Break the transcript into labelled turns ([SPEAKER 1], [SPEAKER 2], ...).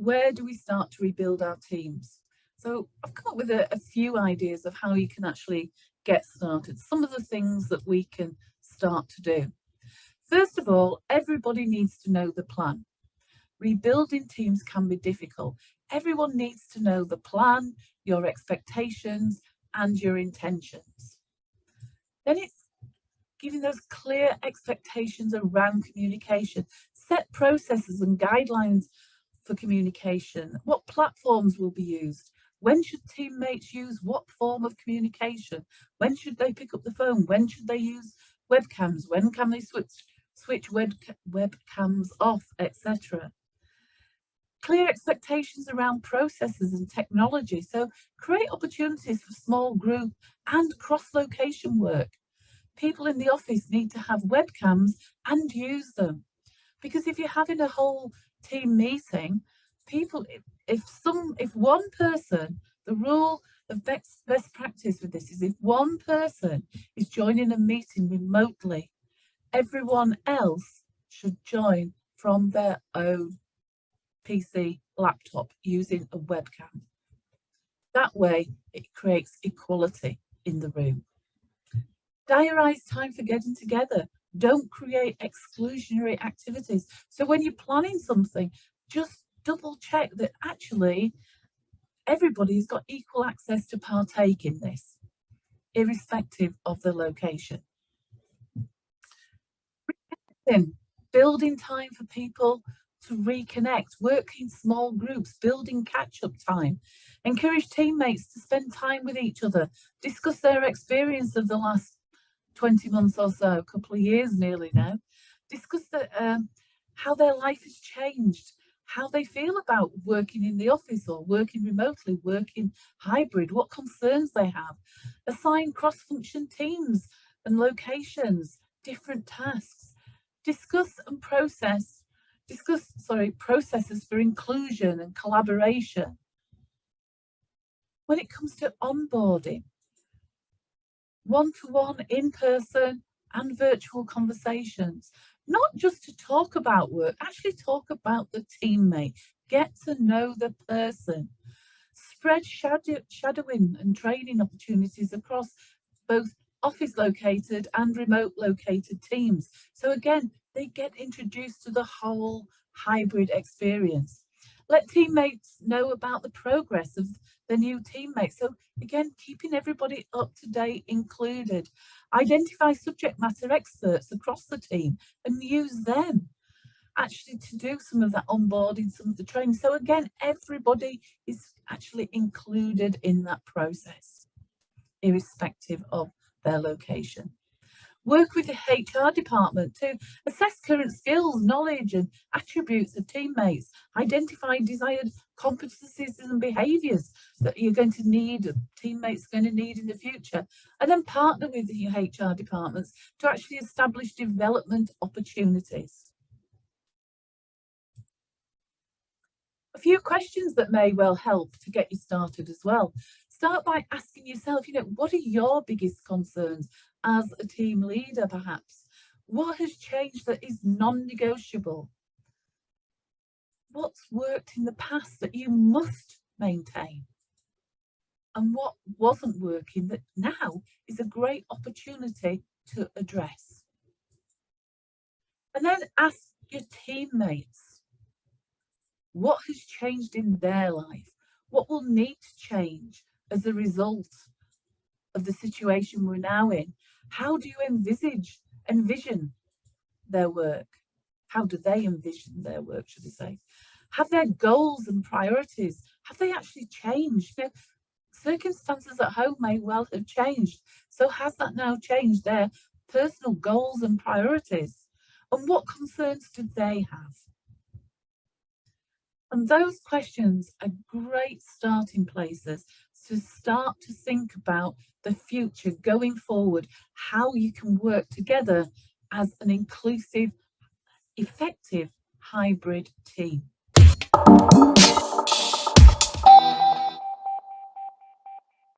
[SPEAKER 1] where do we start to rebuild our teams? So I've come up with a few ideas of how you can actually get started, some of the things that we can start to do. First of all, everybody needs to know the plan. Rebuilding teams can be difficult. Everyone needs to know the plan, your expectations, and your intentions. Then it's giving those clear expectations around communication. Set processes and guidelines for communication. What platforms will be used? When should teammates use what form of communication? When should they pick up the phone? When should they use webcams? When can they switch webcams off, etc.? Clear expectations around processes and technology. So create opportunities for small group and cross-location work. People in the office need to have webcams and use them. Because if you're having a whole team meeting, people, if one person, the rule of best practice with this is if one person is joining a meeting remotely, everyone else should join from their own PC, laptop, using a webcam. That way, it creates equality in the room. Diarise time for getting together. Don't create exclusionary activities. So when you're planning something, just double check that actually everybody's got equal access to partake in this, irrespective of the location. Building time for people to reconnect, work in small groups, building catch-up time. Encourage teammates to spend time with each other, discuss their experience of the last 20 months or so, a couple of years nearly now. Discuss how their life has changed, how they feel about working in the office or working remotely, working hybrid, what concerns they have. Assign cross-function teams and locations, different tasks. Discuss processes for inclusion and collaboration. When it comes to onboarding, one-to-one, in-person and virtual conversations, not just to talk about work, actually talk about the teammate, get to know the person. Spread shadowing and training opportunities across both office located and remote located teams. So again, they get introduced to the whole hybrid experience. Let teammates know about the progress of the new teammates. So again, keeping everybody up to date included. Identify subject matter experts across the team and use them actually to do some of that onboarding, some of the training. So again, everybody is actually included in that process, irrespective of their location. Work with the HR department to assess current skills, knowledge and attributes of teammates, identify desired competencies and behaviours that you're going to need, teammates are going to need in the future, and then partner with the HR departments to actually establish development opportunities. A few questions that may well help to get you started as well. Start by asking yourself, what are your biggest concerns as a team leader, perhaps? What has changed that is non-negotiable? What's worked in the past that you must maintain? And what wasn't working that now is a great opportunity to address? And then ask your teammates, what has changed in their life? What will need to change as a result of the situation we're now in? How do you envision their work? How do they envision their work, should I say? Have their goals and priorities, have they actually changed? Circumstances at home may well have changed. So has that now changed their personal goals and priorities? And what concerns do they have? And those questions are great starting places to start to think about the future going forward, how you can work together as an inclusive, effective hybrid team.